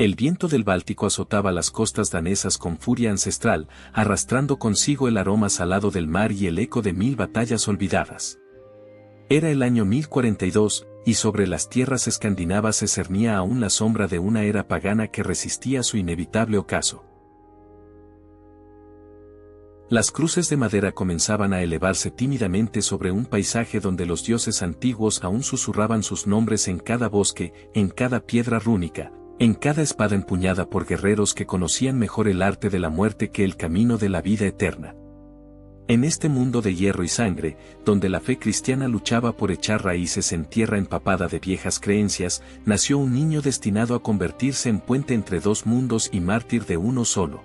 El viento del Báltico azotaba las costas danesas con furia ancestral, arrastrando consigo el aroma salado del mar y el eco de 1000 batallas olvidadas. Era el año 1042, y sobre las tierras escandinavas se cernía aún la sombra de una era pagana que resistía su inevitable ocaso. Las cruces de madera comenzaban a elevarse tímidamente sobre un paisaje donde los dioses antiguos aún susurraban sus nombres en cada bosque, en cada piedra rúnica, en cada espada empuñada por guerreros que conocían mejor el arte de la muerte que el camino de la vida eterna. En este mundo de hierro y sangre, donde la fe cristiana luchaba por echar raíces en tierra empapada de viejas creencias, nació un niño destinado a convertirse en puente entre dos mundos y mártir de uno solo.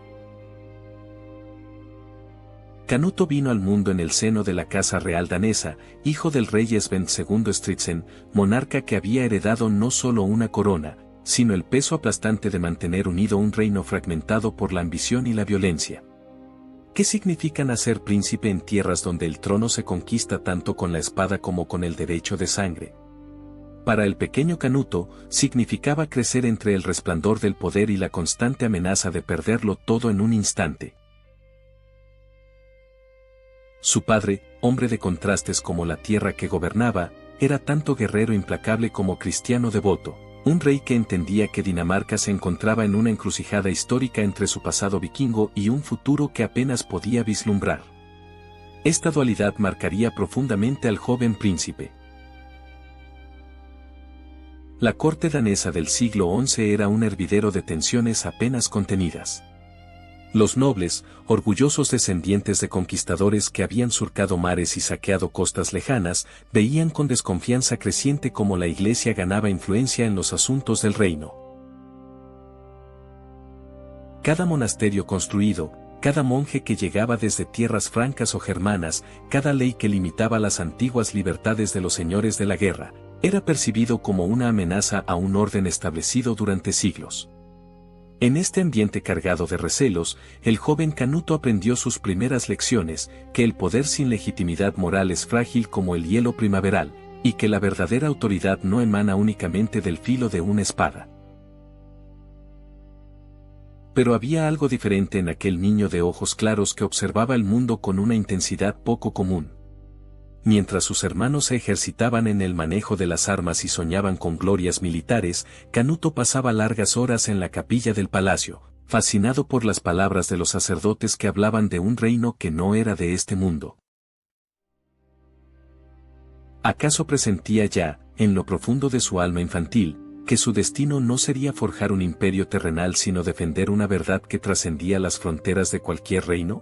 Canuto vino al mundo en el seno de la casa real danesa, hijo del rey Svend II Stridsén, monarca que había heredado no solo una corona, sino el peso aplastante de mantener unido un reino fragmentado por la ambición y la violencia. ¿Qué significa nacer príncipe en tierras donde el trono se conquista tanto con la espada como con el derecho de sangre? Para el pequeño Canuto, significaba crecer entre el resplandor del poder y la constante amenaza de perderlo todo en un instante. Su padre, hombre de contrastes como la tierra que gobernaba, era tanto guerrero implacable como cristiano devoto, un rey que entendía que Dinamarca se encontraba en una encrucijada histórica entre su pasado vikingo y un futuro que apenas podía vislumbrar. Esta dualidad marcaría profundamente al joven príncipe. La corte danesa del siglo XI era un hervidero de tensiones apenas contenidas. Los nobles, orgullosos descendientes de conquistadores que habían surcado mares y saqueado costas lejanas, veían con desconfianza creciente cómo la Iglesia ganaba influencia en los asuntos del reino. Cada monasterio construido, cada monje que llegaba desde tierras francas o germanas, cada ley que limitaba las antiguas libertades de los señores de la guerra, era percibido como una amenaza a un orden establecido durante siglos. En este ambiente cargado de recelos, el joven Canuto aprendió sus primeras lecciones, que el poder sin legitimidad moral es frágil como el hielo primaveral, y que la verdadera autoridad no emana únicamente del filo de una espada. Pero había algo diferente en aquel niño de ojos claros que observaba el mundo con una intensidad poco común. Mientras sus hermanos se ejercitaban en el manejo de las armas y soñaban con glorias militares, Canuto pasaba largas horas en la capilla del palacio, fascinado por las palabras de los sacerdotes que hablaban de un reino que no era de este mundo. ¿Acaso presentía ya, en lo profundo de su alma infantil, que su destino no sería forjar un imperio terrenal sino defender una verdad que trascendía las fronteras de cualquier reino?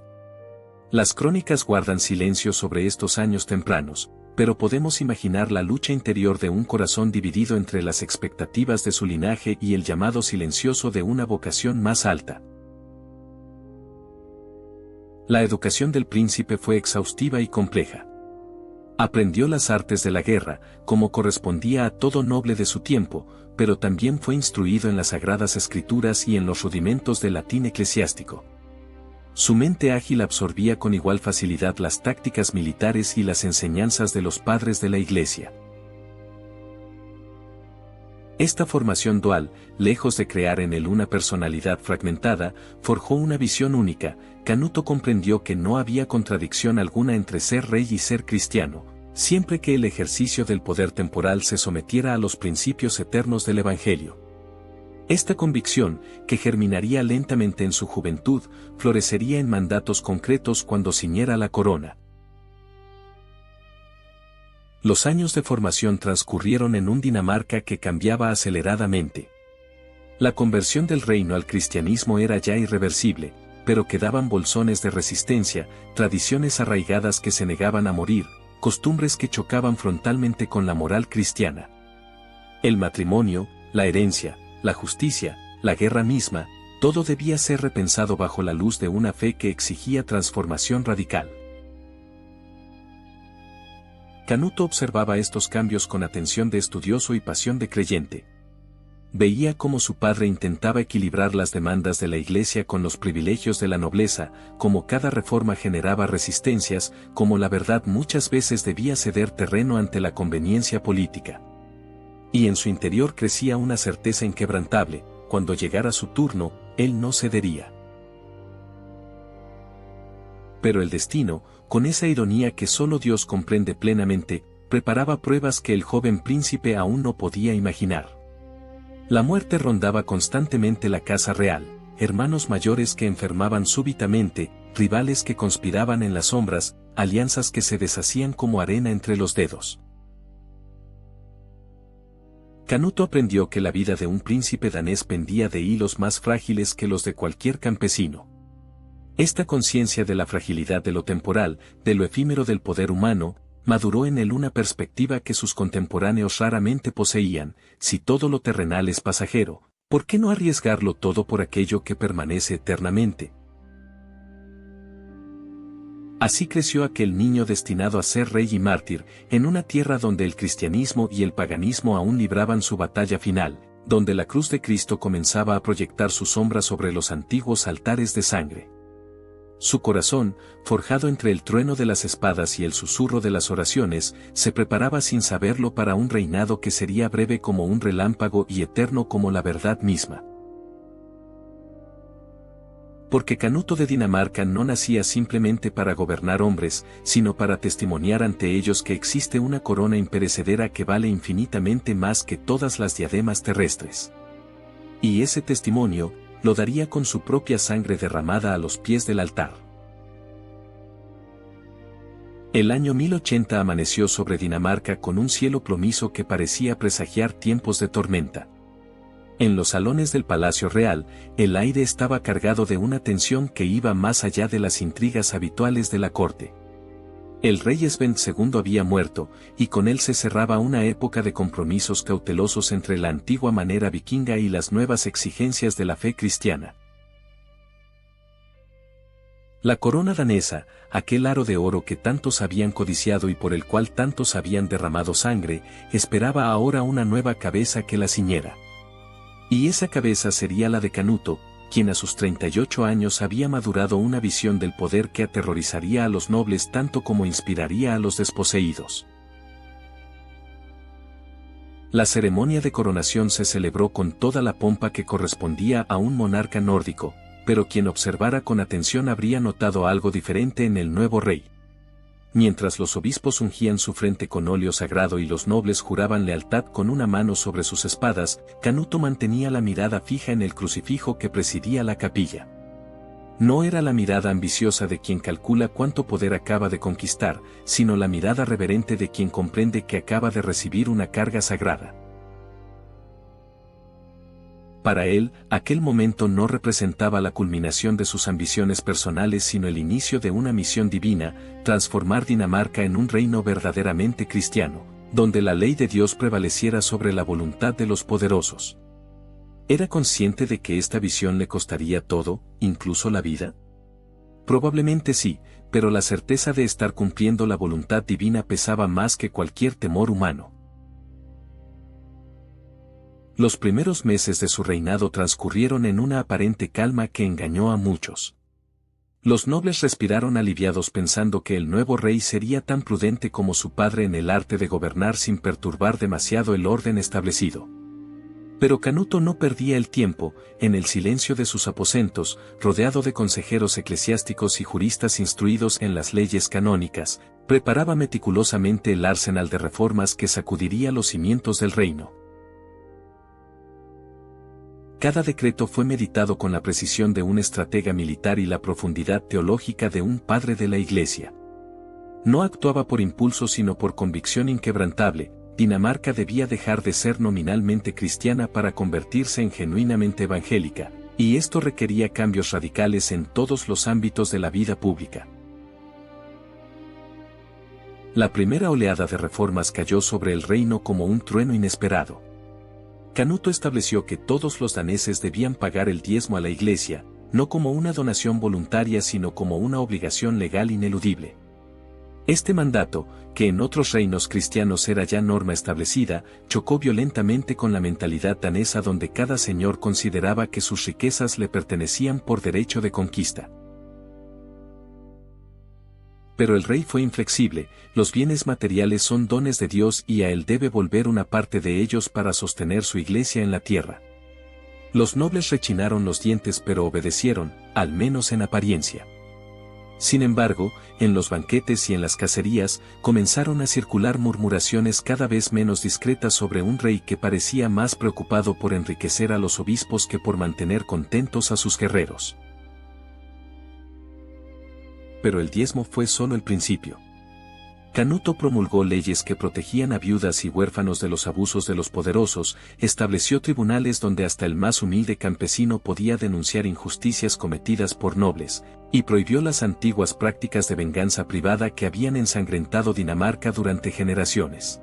Las crónicas guardan silencio sobre estos años tempranos, pero podemos imaginar la lucha interior de un corazón dividido entre las expectativas de su linaje y el llamado silencioso de una vocación más alta. La educación del príncipe fue exhaustiva y compleja. Aprendió las artes de la guerra, como correspondía a todo noble de su tiempo, pero también fue instruido en las sagradas escrituras y en los rudimentos del latín eclesiástico. Su mente ágil absorbía con igual facilidad las tácticas militares y las enseñanzas de los padres de la Iglesia. Esta formación dual, lejos de crear en él una personalidad fragmentada, forjó una visión única. Canuto comprendió que no había contradicción alguna entre ser rey y ser cristiano, siempre que el ejercicio del poder temporal se sometiera a los principios eternos del Evangelio. Esta convicción, que germinaría lentamente en su juventud, florecería en mandatos concretos cuando ciñera la corona. Los años de formación transcurrieron en un Dinamarca que cambiaba aceleradamente. La conversión del reino al cristianismo era ya irreversible, pero quedaban bolsones de resistencia, tradiciones arraigadas que se negaban a morir, costumbres que chocaban frontalmente con la moral cristiana. El matrimonio, la herencia, la justicia, la guerra misma, todo debía ser repensado bajo la luz de una fe que exigía transformación radical. Canuto observaba estos cambios con atención de estudioso y pasión de creyente. Veía cómo su padre intentaba equilibrar las demandas de la Iglesia con los privilegios de la nobleza, cómo cada reforma generaba resistencias, cómo la verdad muchas veces debía ceder terreno ante la conveniencia política. Y en su interior crecía una certeza inquebrantable: cuando llegara su turno, él no cedería. Pero el destino, con esa ironía que solo Dios comprende plenamente, preparaba pruebas que el joven príncipe aún no podía imaginar. La muerte rondaba constantemente la casa real, hermanos mayores que enfermaban súbitamente, rivales que conspiraban en las sombras, alianzas que se deshacían como arena entre los dedos. Canuto aprendió que la vida de un príncipe danés pendía de hilos más frágiles que los de cualquier campesino. Esta conciencia de la fragilidad de lo temporal, de lo efímero del poder humano, maduró en él una perspectiva que sus contemporáneos raramente poseían: si todo lo terrenal es pasajero, ¿por qué no arriesgarlo todo por aquello que permanece eternamente? Así creció aquel niño destinado a ser rey y mártir, en una tierra donde el cristianismo y el paganismo aún libraban su batalla final, donde la cruz de Cristo comenzaba a proyectar su sombra sobre los antiguos altares de sangre. Su corazón, forjado entre el trueno de las espadas y el susurro de las oraciones, se preparaba sin saberlo para un reinado que sería breve como un relámpago y eterno como la verdad misma. Porque Canuto de Dinamarca no nacía simplemente para gobernar hombres, sino para testimoniar ante ellos que existe una corona imperecedera que vale infinitamente más que todas las diademas terrestres. Y ese testimonio lo daría con su propia sangre derramada a los pies del altar. El año 1080 amaneció sobre Dinamarca con un cielo plomizo que parecía presagiar tiempos de tormenta. En los salones del Palacio Real, el aire estaba cargado de una tensión que iba más allá de las intrigas habituales de la corte. El rey Svend II había muerto, y con él se cerraba una época de compromisos cautelosos entre la antigua manera vikinga y las nuevas exigencias de la fe cristiana. La corona danesa, aquel aro de oro que tantos habían codiciado y por el cual tantos habían derramado sangre, esperaba ahora una nueva cabeza que la ciñera. Y esa cabeza sería la de Canuto, quien a sus 38 años había madurado una visión del poder que aterrorizaría a los nobles tanto como inspiraría a los desposeídos. La ceremonia de coronación se celebró con toda la pompa que correspondía a un monarca nórdico, pero quien observara con atención habría notado algo diferente en el nuevo rey. Mientras los obispos ungían su frente con óleo sagrado y los nobles juraban lealtad con una mano sobre sus espadas, Canuto mantenía la mirada fija en el crucifijo que presidía la capilla. No era la mirada ambiciosa de quien calcula cuánto poder acaba de conquistar, sino la mirada reverente de quien comprende que acaba de recibir una carga sagrada. Para él, aquel momento no representaba la culminación de sus ambiciones personales sino el inicio de una misión divina: transformar Dinamarca en un reino verdaderamente cristiano, donde la ley de Dios prevaleciera sobre la voluntad de los poderosos. ¿Era consciente de que esta visión le costaría todo, incluso la vida? Probablemente sí, pero la certeza de estar cumpliendo la voluntad divina pesaba más que cualquier temor humano. Los primeros meses de su reinado transcurrieron en una aparente calma que engañó a muchos. Los nobles respiraron aliviados pensando que el nuevo rey sería tan prudente como su padre en el arte de gobernar sin perturbar demasiado el orden establecido. Pero Canuto no perdía el tiempo, en el silencio de sus aposentos, rodeado de consejeros eclesiásticos y juristas instruidos en las leyes canónicas, preparaba meticulosamente el arsenal de reformas que sacudiría los cimientos del reino. Cada decreto fue meditado con la precisión de un estratega militar y la profundidad teológica de un padre de la Iglesia. No actuaba por impulso sino por convicción inquebrantable. Dinamarca debía dejar de ser nominalmente cristiana para convertirse en genuinamente evangélica, y esto requería cambios radicales en todos los ámbitos de la vida pública. La primera oleada de reformas cayó sobre el reino como un trueno inesperado. Canuto estableció que todos los daneses debían pagar el diezmo a la Iglesia, no como una donación voluntaria sino como una obligación legal ineludible. Este mandato, que en otros reinos cristianos era ya norma establecida, chocó violentamente con la mentalidad danesa donde cada señor consideraba que sus riquezas le pertenecían por derecho de conquista. Pero el rey fue inflexible: los bienes materiales son dones de Dios y a él debe volver una parte de ellos para sostener su iglesia en la tierra. Los nobles rechinaron los dientes pero obedecieron, al menos en apariencia. Sin embargo, en los banquetes y en las cacerías, comenzaron a circular murmuraciones cada vez menos discretas sobre un rey que parecía más preocupado por enriquecer a los obispos que por mantener contentos a sus guerreros. Pero el diezmo fue solo el principio. Canuto promulgó leyes que protegían a viudas y huérfanos de los abusos de los poderosos, estableció tribunales donde hasta el más humilde campesino podía denunciar injusticias cometidas por nobles, y prohibió las antiguas prácticas de venganza privada que habían ensangrentado Dinamarca durante generaciones.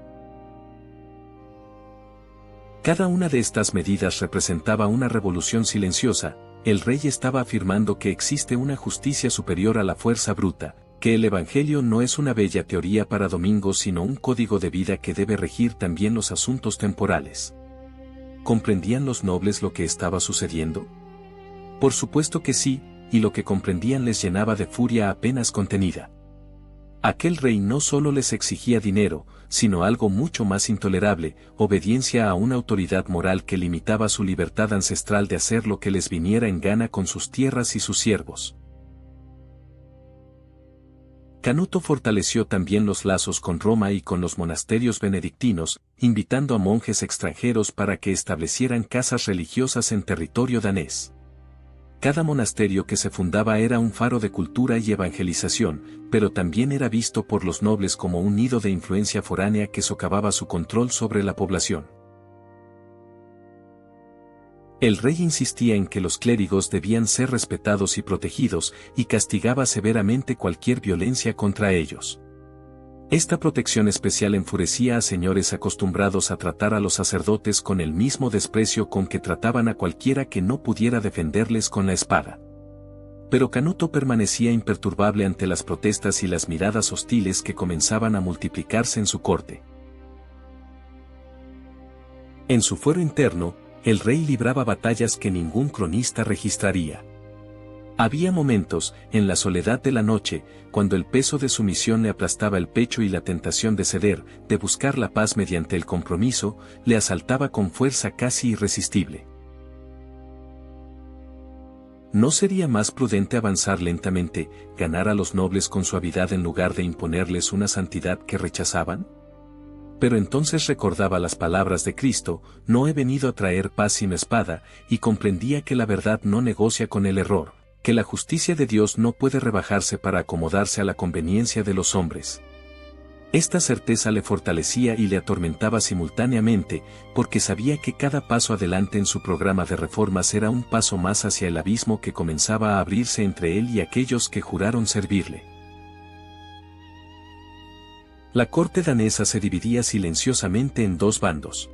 Cada una de estas medidas representaba una revolución silenciosa. El rey estaba afirmando que existe una justicia superior a la fuerza bruta, que el Evangelio no es una bella teoría para domingos sino un código de vida que debe regir también los asuntos temporales. ¿Comprendían los nobles lo que estaba sucediendo? Por supuesto que sí, y lo que comprendían les llenaba de furia apenas contenida. Aquel rey no solo les exigía dinero, sino algo mucho más intolerable, obediencia a una autoridad moral que limitaba su libertad ancestral de hacer lo que les viniera en gana con sus tierras y sus siervos. Canuto fortaleció también los lazos con Roma y con los monasterios benedictinos, invitando a monjes extranjeros para que establecieran casas religiosas en territorio danés. Cada monasterio que se fundaba era un faro de cultura y evangelización, pero también era visto por los nobles como un nido de influencia foránea que socavaba su control sobre la población. El rey insistía en que los clérigos debían ser respetados y protegidos, y castigaba severamente cualquier violencia contra ellos. Esta protección especial enfurecía a señores acostumbrados a tratar a los sacerdotes con el mismo desprecio con que trataban a cualquiera que no pudiera defenderles con la espada. Pero Canuto permanecía imperturbable ante las protestas y las miradas hostiles que comenzaban a multiplicarse en su corte. En su fuero interno, el rey libraba batallas que ningún cronista registraría. Había momentos, en la soledad de la noche, cuando el peso de su misión le aplastaba el pecho y la tentación de ceder, de buscar la paz mediante el compromiso, le asaltaba con fuerza casi irresistible. ¿No sería más prudente avanzar lentamente, ganar a los nobles con suavidad en lugar de imponerles una santidad que rechazaban? Pero entonces recordaba las palabras de Cristo, no he venido a traer paz sino espada, y comprendía que la verdad no negocia con el error, que la justicia de Dios no puede rebajarse para acomodarse a la conveniencia de los hombres. Esta certeza le fortalecía y le atormentaba simultáneamente, porque sabía que cada paso adelante en su programa de reformas era un paso más hacia el abismo que comenzaba a abrirse entre él y aquellos que juraron servirle. La corte danesa se dividía silenciosamente en dos bandos.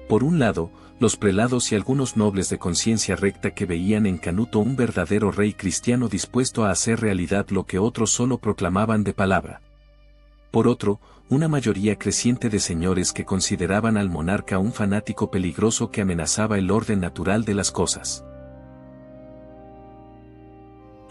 Por un lado, los prelados y algunos nobles de conciencia recta que veían en Canuto un verdadero rey cristiano dispuesto a hacer realidad lo que otros solo proclamaban de palabra. Por otro, una mayoría creciente de señores que consideraban al monarca un fanático peligroso que amenazaba el orden natural de las cosas.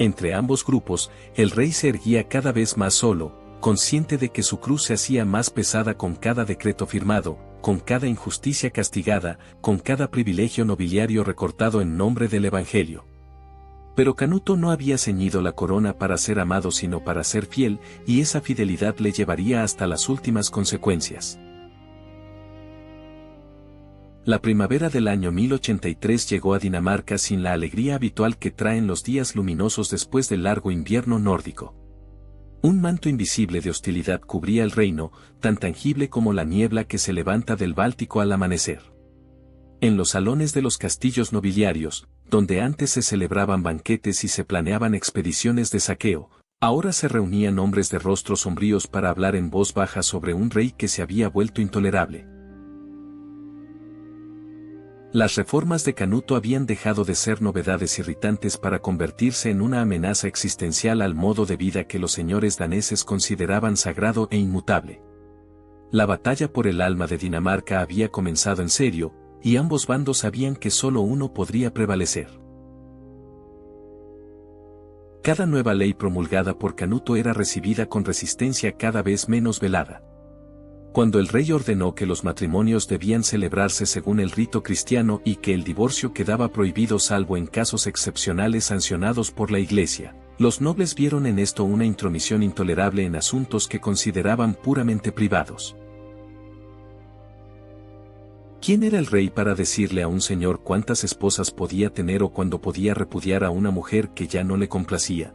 Entre ambos grupos, el rey se erguía cada vez más solo, consciente de que su cruz se hacía más pesada con cada decreto firmado, con cada injusticia castigada, con cada privilegio nobiliario recortado en nombre del Evangelio. Pero Canuto no había ceñido la corona para ser amado sino para ser fiel, y esa fidelidad le llevaría hasta las últimas consecuencias. La primavera del año 1083 llegó a Dinamarca sin la alegría habitual que traen los días luminosos después del largo invierno nórdico. Un manto invisible de hostilidad cubría el reino, tan tangible como la niebla que se levanta del Báltico al amanecer. En los salones de los castillos nobiliarios, donde antes se celebraban banquetes y se planeaban expediciones de saqueo, ahora se reunían hombres de rostros sombríos para hablar en voz baja sobre un rey que se había vuelto intolerable. Las reformas de Canuto habían dejado de ser novedades irritantes para convertirse en una amenaza existencial al modo de vida que los señores daneses consideraban sagrado e inmutable. La batalla por el alma de Dinamarca había comenzado en serio, y ambos bandos sabían que solo uno podría prevalecer. Cada nueva ley promulgada por Canuto era recibida con resistencia cada vez menos velada. Cuando el rey ordenó que los matrimonios debían celebrarse según el rito cristiano y que el divorcio quedaba prohibido salvo en casos excepcionales sancionados por la Iglesia, los nobles vieron en esto una intromisión intolerable en asuntos que consideraban puramente privados. ¿Quién era el rey para decirle a un señor cuántas esposas podía tener o cuándo podía repudiar a una mujer que ya no le complacía?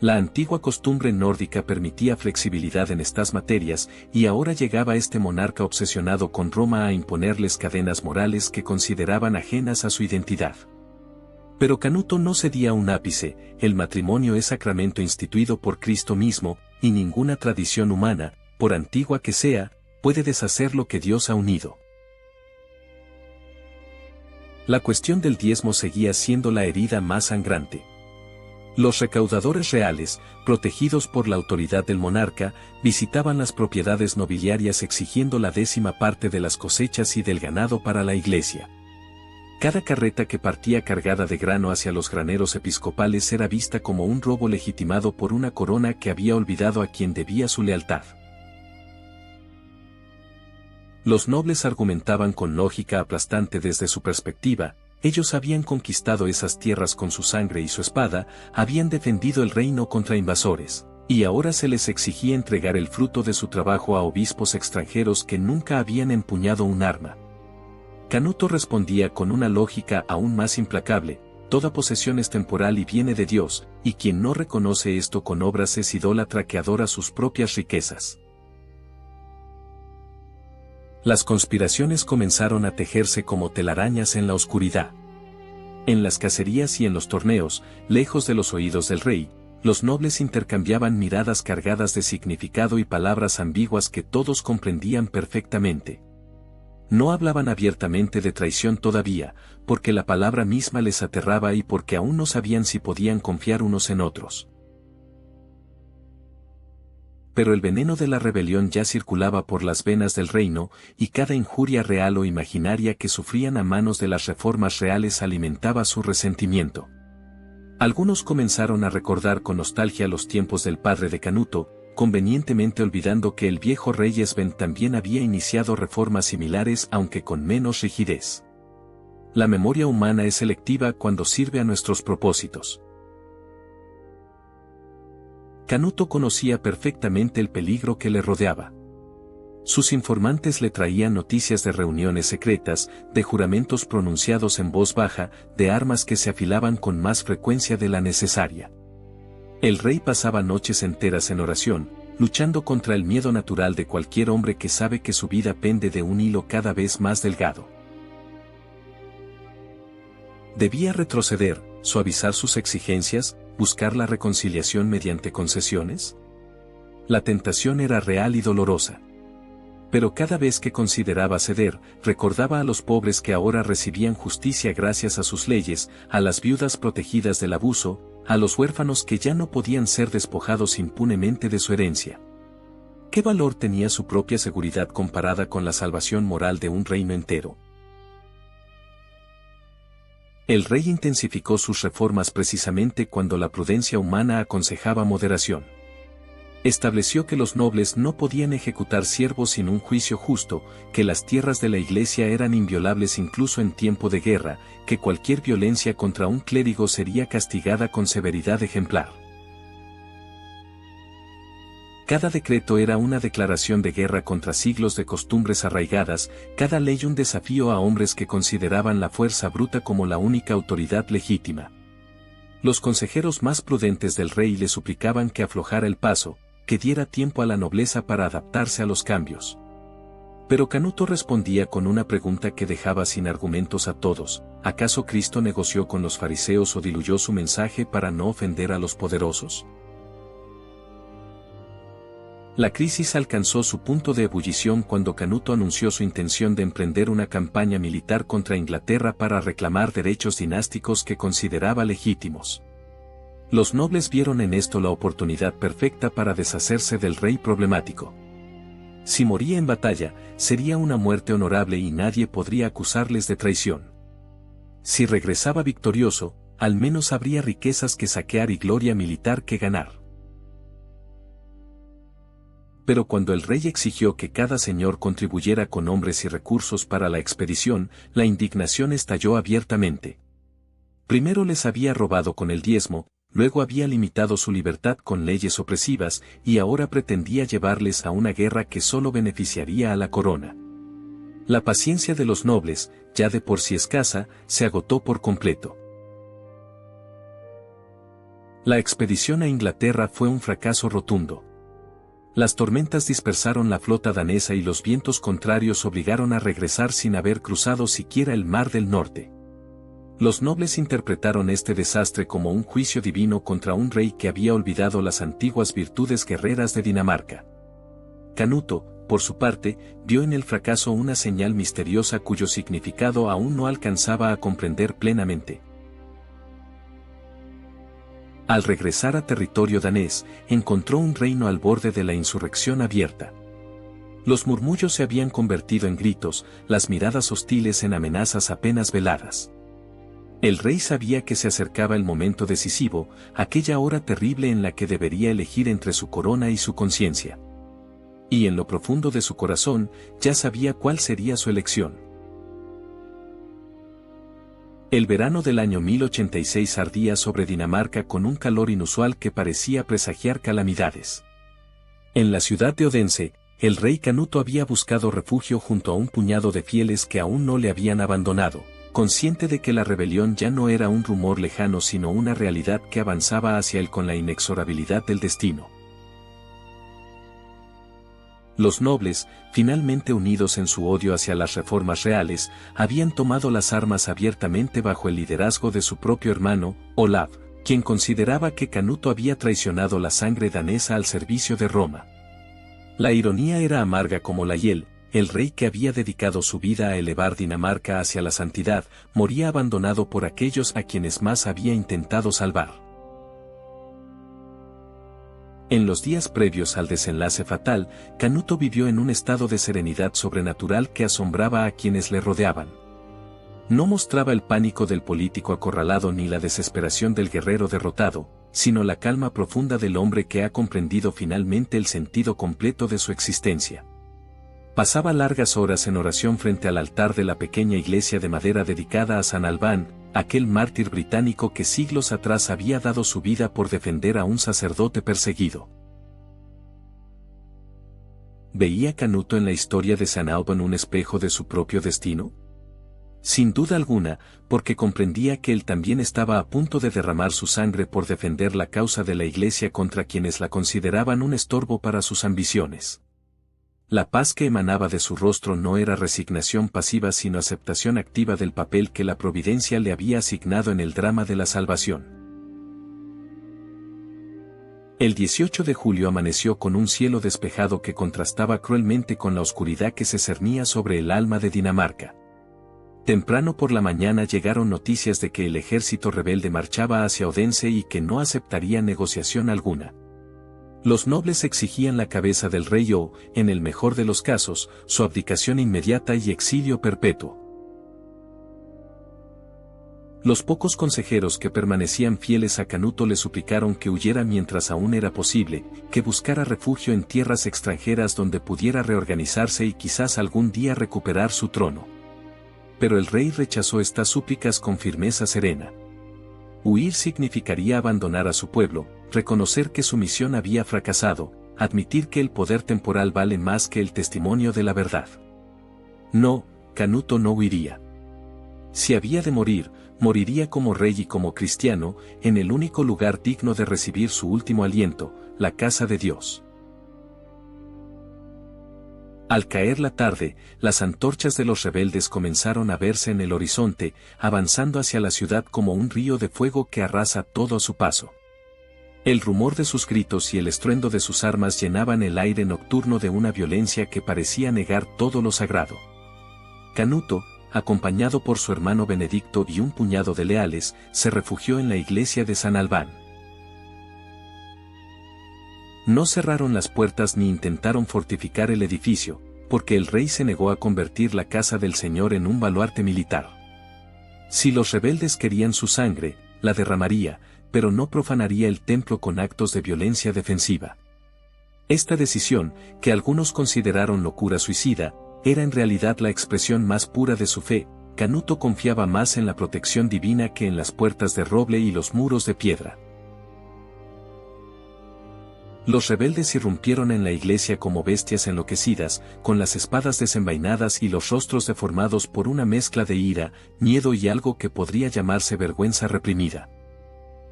La antigua costumbre nórdica permitía flexibilidad en estas materias, y ahora llegaba este monarca obsesionado con Roma a imponerles cadenas morales que consideraban ajenas a su identidad. Pero Canuto no cedía un ápice. El matrimonio es sacramento instituido por Cristo mismo, y ninguna tradición humana, por antigua que sea, puede deshacer lo que Dios ha unido. La cuestión del diezmo seguía siendo la herida más sangrante. Los recaudadores reales, protegidos por la autoridad del monarca, visitaban las propiedades nobiliarias exigiendo la 10ª parte de las cosechas y del ganado para la iglesia. Cada carreta que partía cargada de grano hacia los graneros episcopales era vista como un robo legitimado por una corona que había olvidado a quien debía su lealtad. Los nobles argumentaban con lógica aplastante desde su perspectiva. Ellos habían conquistado esas tierras con su sangre y su espada, habían defendido el reino contra invasores, y ahora se les exigía entregar el fruto de su trabajo a obispos extranjeros que nunca habían empuñado un arma. Canuto respondía con una lógica aún más implacable: toda posesión es temporal y viene de Dios, y quien no reconoce esto con obras es idólatra que adora sus propias riquezas. Las conspiraciones comenzaron a tejerse como telarañas en la oscuridad. En las cacerías y en los torneos, lejos de los oídos del rey, los nobles intercambiaban miradas cargadas de significado y palabras ambiguas que todos comprendían perfectamente. No hablaban abiertamente de traición todavía, porque la palabra misma les aterraba y porque aún no sabían si podían confiar unos en otros. Pero el veneno de la rebelión ya circulaba por las venas del reino, y cada injuria real o imaginaria que sufrían a manos de las reformas reales alimentaba su resentimiento. Algunos comenzaron a recordar con nostalgia los tiempos del padre de Canuto, convenientemente olvidando que el viejo rey Esben también había iniciado reformas similares aunque con menos rigidez. La memoria humana es selectiva cuando sirve a nuestros propósitos. Canuto conocía perfectamente el peligro que le rodeaba. Sus informantes le traían noticias de reuniones secretas, de juramentos pronunciados en voz baja, de armas que se afilaban con más frecuencia de la necesaria. El rey pasaba noches enteras en oración, luchando contra el miedo natural de cualquier hombre que sabe que su vida pende de un hilo cada vez más delgado. Debía retroceder, suavizar sus exigencias, buscar la reconciliación mediante concesiones. La tentación era real y dolorosa. Pero cada vez que consideraba ceder, recordaba a los pobres que ahora recibían justicia gracias a sus leyes, a las viudas protegidas del abuso, a los huérfanos que ya no podían ser despojados impunemente de su herencia. ¿Qué valor tenía su propia seguridad comparada con la salvación moral de un reino entero? El rey intensificó sus reformas precisamente cuando la prudencia humana aconsejaba moderación. Estableció que los nobles no podían ejecutar siervos sin un juicio justo, que las tierras de la iglesia eran inviolables incluso en tiempo de guerra, que cualquier violencia contra un clérigo sería castigada con severidad ejemplar. Cada decreto era una declaración de guerra contra siglos de costumbres arraigadas, cada ley un desafío a hombres que consideraban la fuerza bruta como la única autoridad legítima. Los consejeros más prudentes del rey le suplicaban que aflojara el paso, que diera tiempo a la nobleza para adaptarse a los cambios. Pero Canuto respondía con una pregunta que dejaba sin argumentos a todos: ¿acaso Cristo negoció con los fariseos o diluyó su mensaje para no ofender a los poderosos? La crisis alcanzó su punto de ebullición cuando Canuto anunció su intención de emprender una campaña militar contra Inglaterra para reclamar derechos dinásticos que consideraba legítimos. Los nobles vieron en esto la oportunidad perfecta para deshacerse del rey problemático. Si moría en batalla, sería una muerte honorable y nadie podría acusarles de traición. Si regresaba victorioso, al menos habría riquezas que saquear y gloria militar que ganar. pero cuando el rey exigió que cada señor contribuyera con hombres y recursos para la expedición, la indignación estalló abiertamente. Primero les había robado con el diezmo, luego había limitado su libertad con leyes opresivas, y ahora pretendía llevarles a una guerra que solo beneficiaría a la corona. La paciencia de los nobles, ya de por sí escasa, se agotó por completo. La expedición a Inglaterra fue un fracaso rotundo. Las tormentas dispersaron la flota danesa y los vientos contrarios obligaron a regresar sin haber cruzado siquiera el Mar del Norte. Los nobles interpretaron este desastre como un juicio divino contra un rey que había olvidado las antiguas virtudes guerreras de Dinamarca. Canuto, por su parte, vio en el fracaso una señal misteriosa cuyo significado aún no alcanzaba a comprender plenamente. Al regresar a territorio danés, encontró un reino al borde de la insurrección abierta. Los murmullos se habían convertido en gritos, las miradas hostiles en amenazas apenas veladas. El rey sabía que se acercaba el momento decisivo, aquella hora terrible en la que debería elegir entre su corona y su conciencia. Y en lo profundo de su corazón, ya sabía cuál sería su elección. El verano del año 1086 ardía sobre Dinamarca con un calor inusual que parecía presagiar calamidades. En la ciudad de Odense, el rey Canuto había buscado refugio junto a un puñado de fieles que aún no le habían abandonado, consciente de que la rebelión ya no era un rumor lejano sino una realidad que avanzaba hacia él con la inexorabilidad del destino. Los nobles, finalmente unidos en su odio hacia las reformas reales, habían tomado las armas abiertamente bajo el liderazgo de su propio hermano, Olaf, quien consideraba que Canuto había traicionado la sangre danesa al servicio de Roma. La ironía era amarga como la hiel. El rey que había dedicado su vida a elevar Dinamarca hacia la santidad, moría abandonado por aquellos a quienes más había intentado salvar. En los días previos al desenlace fatal, Canuto vivió en un estado de serenidad sobrenatural que asombraba a quienes le rodeaban. No mostraba el pánico del político acorralado ni la desesperación del guerrero derrotado, sino la calma profunda del hombre que ha comprendido finalmente el sentido completo de su existencia. Pasaba largas horas en oración frente al altar de la pequeña iglesia de madera dedicada a San Albán, aquel mártir británico que siglos atrás había dado su vida por defender a un sacerdote perseguido. ¿Veía Canuto en la historia de San Albán un espejo de su propio destino? Sin duda alguna, porque comprendía que él también estaba a punto de derramar su sangre por defender la causa de la iglesia contra quienes la consideraban un estorbo para sus ambiciones. La paz que emanaba de su rostro no era resignación pasiva sino aceptación activa del papel que la providencia le había asignado en el drama de la salvación. El 18 de julio amaneció con un cielo despejado que contrastaba cruelmente con la oscuridad que se cernía sobre el alma de Dinamarca. Temprano por la mañana llegaron noticias de que el ejército rebelde marchaba hacia Odense y que no aceptaría negociación alguna. Los nobles exigían la cabeza del rey o, en el mejor de los casos, su abdicación inmediata y exilio perpetuo. Los pocos consejeros que permanecían fieles a Canuto le suplicaron que huyera mientras aún era posible, que buscara refugio en tierras extranjeras donde pudiera reorganizarse y quizás algún día recuperar su trono. Pero el rey rechazó estas súplicas con firmeza serena. Huir significaría abandonar a su pueblo, reconocer que su misión había fracasado, admitir que el poder temporal vale más que el testimonio de la verdad. No, Canuto no huiría. Si había de morir, moriría como rey y como cristiano, en el único lugar digno de recibir su último aliento, la casa de Dios. Al caer la tarde, las antorchas de los rebeldes comenzaron a verse en el horizonte, avanzando hacia la ciudad como un río de fuego que arrasa todo a su paso. El rumor de sus gritos y el estruendo de sus armas llenaban el aire nocturno de una violencia que parecía negar todo lo sagrado. Canuto, acompañado por su hermano Benedicto y un puñado de leales, se refugió en la iglesia de San Albán. No cerraron las puertas ni intentaron fortificar el edificio, porque el rey se negó a convertir la casa del Señor en un baluarte militar. Si los rebeldes querían su sangre, la derramaría, pero no profanaría el templo con actos de violencia defensiva. Esta decisión, que algunos consideraron locura suicida, era en realidad la expresión más pura de su fe. Canuto confiaba más en la protección divina que en las puertas de roble y los muros de piedra. Los rebeldes irrumpieron en la iglesia como bestias enloquecidas, con las espadas desenvainadas y los rostros deformados por una mezcla de ira, miedo y algo que podría llamarse vergüenza reprimida.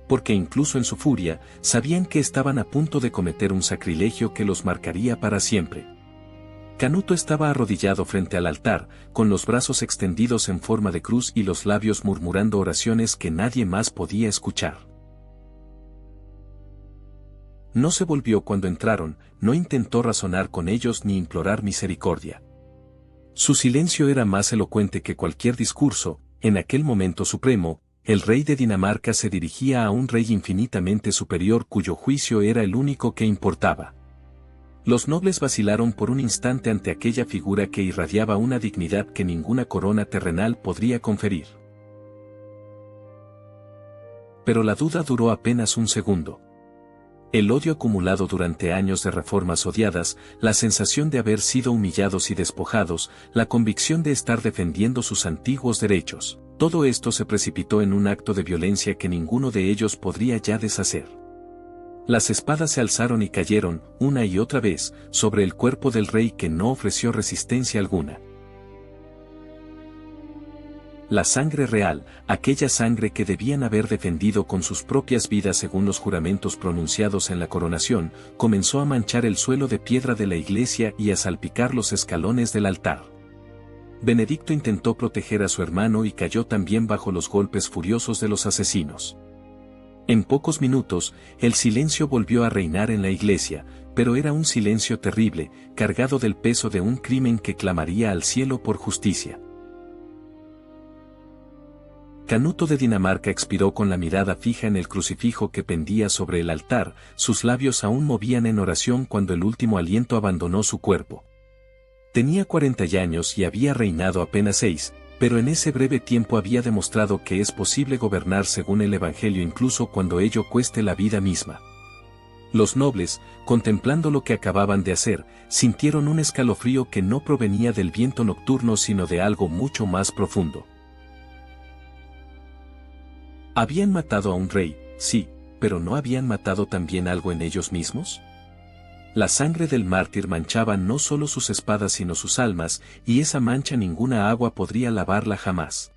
Porque incluso en su furia, sabían que estaban a punto de cometer un sacrilegio que los marcaría para siempre. Canuto estaba arrodillado frente al altar, con los brazos extendidos en forma de cruz y los labios murmurando oraciones que nadie más podía escuchar. No se volvió cuando entraron, no intentó razonar con ellos ni implorar misericordia. Su silencio era más elocuente que cualquier discurso. En aquel momento supremo, el rey de Dinamarca se dirigía a un rey infinitamente superior cuyo juicio era el único que importaba. Los nobles vacilaron por un instante ante aquella figura que irradiaba una dignidad que ninguna corona terrenal podría conferir. Pero la duda duró apenas un segundo. El odio acumulado durante años de reformas odiadas, la sensación de haber sido humillados y despojados, la convicción de estar defendiendo sus antiguos derechos, todo esto se precipitó en un acto de violencia que ninguno de ellos podría ya deshacer. Las espadas se alzaron y cayeron, una y otra vez, sobre el cuerpo del rey que no ofreció resistencia alguna. La sangre real, aquella sangre que debían haber defendido con sus propias vidas según los juramentos pronunciados en la coronación, comenzó a manchar el suelo de piedra de la iglesia y a salpicar los escalones del altar. Benedicto intentó proteger a su hermano y cayó también bajo los golpes furiosos de los asesinos. En pocos minutos, el silencio volvió a reinar en la iglesia, pero era un silencio terrible, cargado del peso de un crimen que clamaría al cielo por justicia. Canuto de Dinamarca expiró con la mirada fija en el crucifijo que pendía sobre el altar, sus labios aún movían en oración cuando el último aliento abandonó su cuerpo. Tenía 40 años y había reinado apenas 6, pero en ese breve tiempo había demostrado que es posible gobernar según el Evangelio incluso cuando ello cueste la vida misma. Los nobles, contemplando lo que acababan de hacer, sintieron un escalofrío que no provenía del viento nocturno sino de algo mucho más profundo. Habían matado a un rey, sí, pero ¿no habían matado también algo en ellos mismos? La sangre del mártir manchaba no solo sus espadas sino sus almas, y esa mancha ninguna agua podría lavarla jamás.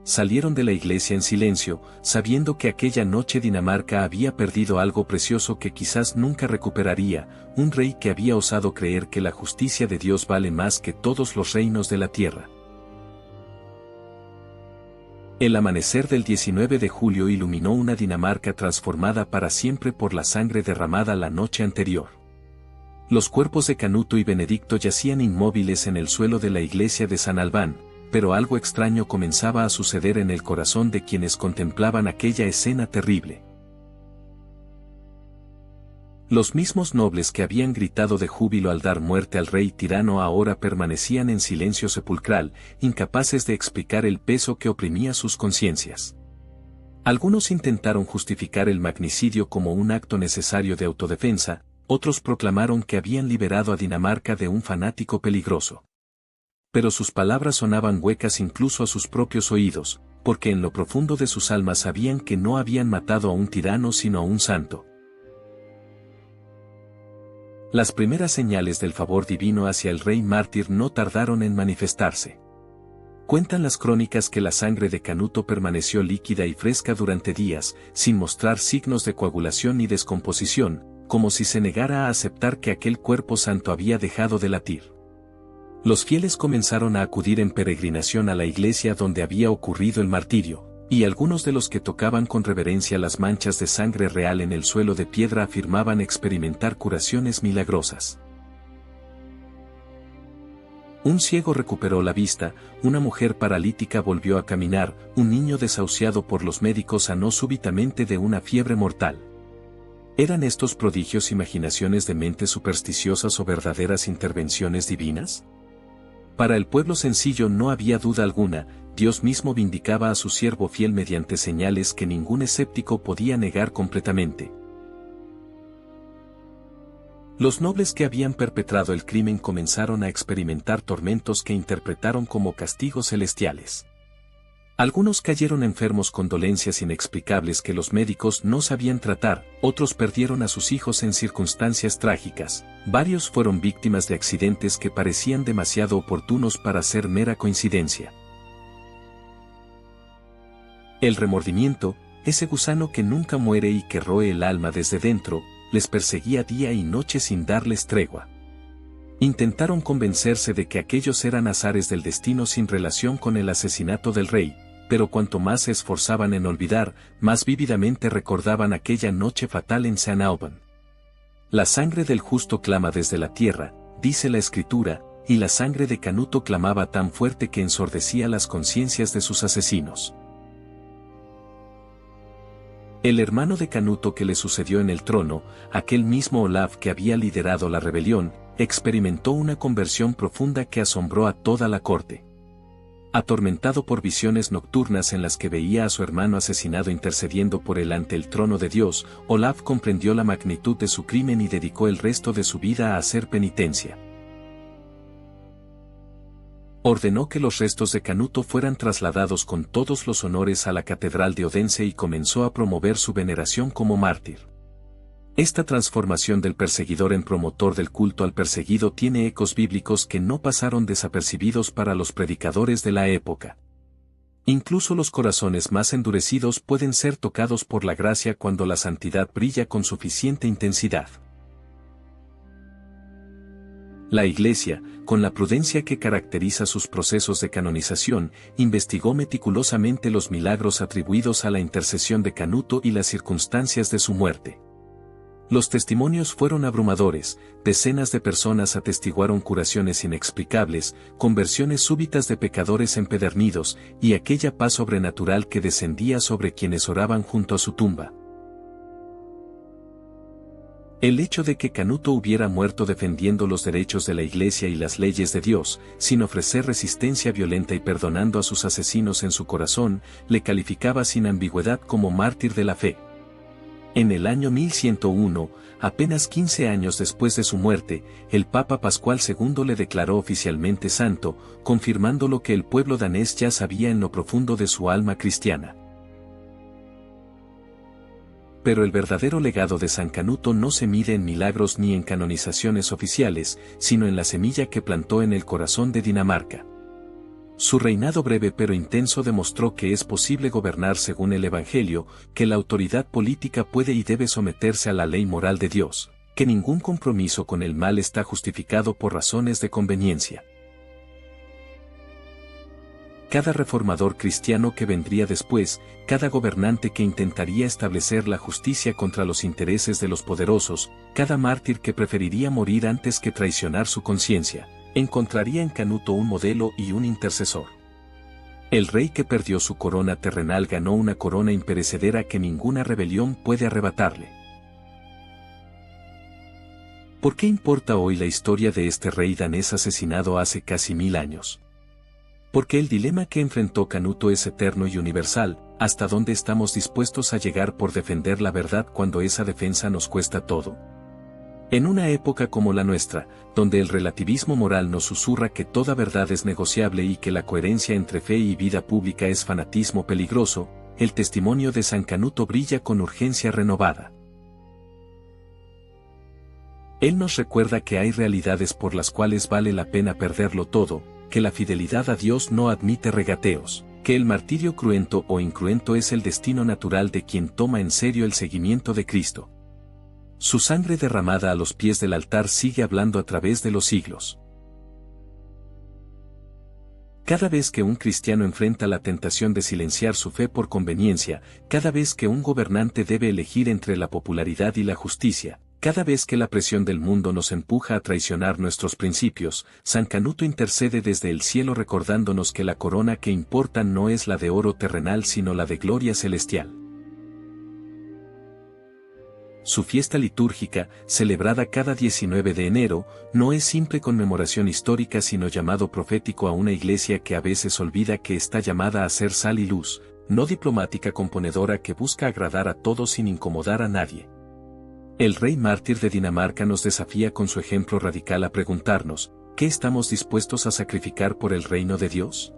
Salieron de la iglesia en silencio, sabiendo que aquella noche Dinamarca había perdido algo precioso que quizás nunca recuperaría, un rey que había osado creer que la justicia de Dios vale más que todos los reinos de la tierra. El amanecer del 19 de julio iluminó una Dinamarca transformada para siempre por la sangre derramada la noche anterior. Los cuerpos de Canuto y Benedicto yacían inmóviles en el suelo de la iglesia de San Albán, pero algo extraño comenzaba a suceder en el corazón de quienes contemplaban aquella escena terrible. Los mismos nobles que habían gritado de júbilo al dar muerte al rey tirano ahora permanecían en silencio sepulcral, incapaces de explicar el peso que oprimía sus conciencias. Algunos intentaron justificar el magnicidio como un acto necesario de autodefensa, otros proclamaron que habían liberado a Dinamarca de un fanático peligroso. Pero sus palabras sonaban huecas incluso a sus propios oídos, porque en lo profundo de sus almas sabían que no habían matado a un tirano sino a un santo. Las primeras señales del favor divino hacia el rey mártir no tardaron en manifestarse. Cuentan las crónicas que la sangre de Canuto permaneció líquida y fresca durante días, sin mostrar signos de coagulación ni descomposición, como si se negara a aceptar que aquel cuerpo santo había dejado de latir. Los fieles comenzaron a acudir en peregrinación a la iglesia donde había ocurrido el martirio, y algunos de los que tocaban con reverencia las manchas de sangre real en el suelo de piedra afirmaban experimentar curaciones milagrosas. Un ciego recuperó la vista, una mujer paralítica volvió a caminar, un niño desahuciado por los médicos sanó súbitamente de una fiebre mortal. ¿Eran estos prodigios imaginaciones de mentes supersticiosas o verdaderas intervenciones divinas? Para el pueblo sencillo no había duda alguna, Dios mismo vindicaba a su siervo fiel mediante señales que ningún escéptico podía negar completamente. Los nobles que habían perpetrado el crimen comenzaron a experimentar tormentos que interpretaron como castigos celestiales. Algunos cayeron enfermos con dolencias inexplicables que los médicos no sabían tratar, otros perdieron a sus hijos en circunstancias trágicas, varios fueron víctimas de accidentes que parecían demasiado oportunos para ser mera coincidencia. El remordimiento, ese gusano que nunca muere y que roe el alma desde dentro, les perseguía día y noche sin darles tregua. Intentaron convencerse de que aquellos eran azares del destino sin relación con el asesinato del rey, pero cuanto más se esforzaban en olvidar, más vívidamente recordaban aquella noche fatal en St. Alban. La sangre del justo clama desde la tierra, dice la Escritura, y la sangre de Canuto clamaba tan fuerte que ensordecía las conciencias de sus asesinos. El hermano de Canuto que le sucedió en el trono, aquel mismo Olaf que había liderado la rebelión, experimentó una conversión profunda que asombró a toda la corte. Atormentado por visiones nocturnas en las que veía a su hermano asesinado intercediendo por él ante el trono de Dios, Olaf comprendió la magnitud de su crimen y dedicó el resto de su vida a hacer penitencia. Ordenó que los restos de Canuto fueran trasladados con todos los honores a la catedral de Odense y comenzó a promover su veneración como mártir. Esta transformación del perseguidor en promotor del culto al perseguido tiene ecos bíblicos que no pasaron desapercibidos para los predicadores de la época. Incluso los corazones más endurecidos pueden ser tocados por la gracia cuando la santidad brilla con suficiente intensidad. La Iglesia, con la prudencia que caracteriza sus procesos de canonización, investigó meticulosamente los milagros atribuidos a la intercesión de Canuto y las circunstancias de su muerte. Los testimonios fueron abrumadores, decenas de personas atestiguaron curaciones inexplicables, conversiones súbitas de pecadores empedernidos, y aquella paz sobrenatural que descendía sobre quienes oraban junto a su tumba. El hecho de que Canuto hubiera muerto defendiendo los derechos de la Iglesia y las leyes de Dios, sin ofrecer resistencia violenta y perdonando a sus asesinos en su corazón, le calificaba sin ambigüedad como mártir de la fe. En el año 1101, apenas 15 años después de su muerte, el Papa Pascual II le declaró oficialmente santo, confirmando lo que el pueblo danés ya sabía en lo profundo de su alma cristiana. Pero el verdadero legado de San Canuto no se mide en milagros ni en canonizaciones oficiales, sino en la semilla que plantó en el corazón de Dinamarca. Su reinado breve pero intenso demostró que es posible gobernar según el Evangelio, que la autoridad política puede y debe someterse a la ley moral de Dios, que ningún compromiso con el mal está justificado por razones de conveniencia. Cada reformador cristiano que vendría después, cada gobernante que intentaría establecer la justicia contra los intereses de los poderosos, cada mártir que preferiría morir antes que traicionar su conciencia, encontraría en Canuto un modelo y un intercesor. El rey que perdió su corona terrenal ganó una corona imperecedera que ninguna rebelión puede arrebatarle. ¿Por qué importa hoy la historia de este rey danés asesinado hace casi 1000 años? Porque el dilema que enfrentó Canuto es eterno y universal, ¿hasta dónde estamos dispuestos a llegar por defender la verdad cuando esa defensa nos cuesta todo? En una época como la nuestra, donde el relativismo moral nos susurra que toda verdad es negociable y que la coherencia entre fe y vida pública es fanatismo peligroso, el testimonio de San Canuto brilla con urgencia renovada. Él nos recuerda que hay realidades por las cuales vale la pena perderlo todo, que la fidelidad a Dios no admite regateos, que el martirio cruento o incruento es el destino natural de quien toma en serio el seguimiento de Cristo. Su sangre derramada a los pies del altar sigue hablando a través de los siglos. Cada vez que un cristiano enfrenta la tentación de silenciar su fe por conveniencia, cada vez que un gobernante debe elegir entre la popularidad y la justicia, cada vez que la presión del mundo nos empuja a traicionar nuestros principios, San Canuto intercede desde el cielo recordándonos que la corona que importa no es la de oro terrenal sino la de gloria celestial. Su fiesta litúrgica, celebrada cada 19 de enero, no es simple conmemoración histórica sino llamado profético a una iglesia que a veces olvida que está llamada a ser sal y luz, no diplomática componedora que busca agradar a todos sin incomodar a nadie. El rey mártir de Dinamarca nos desafía con su ejemplo radical a preguntarnos, ¿qué estamos dispuestos a sacrificar por el reino de Dios?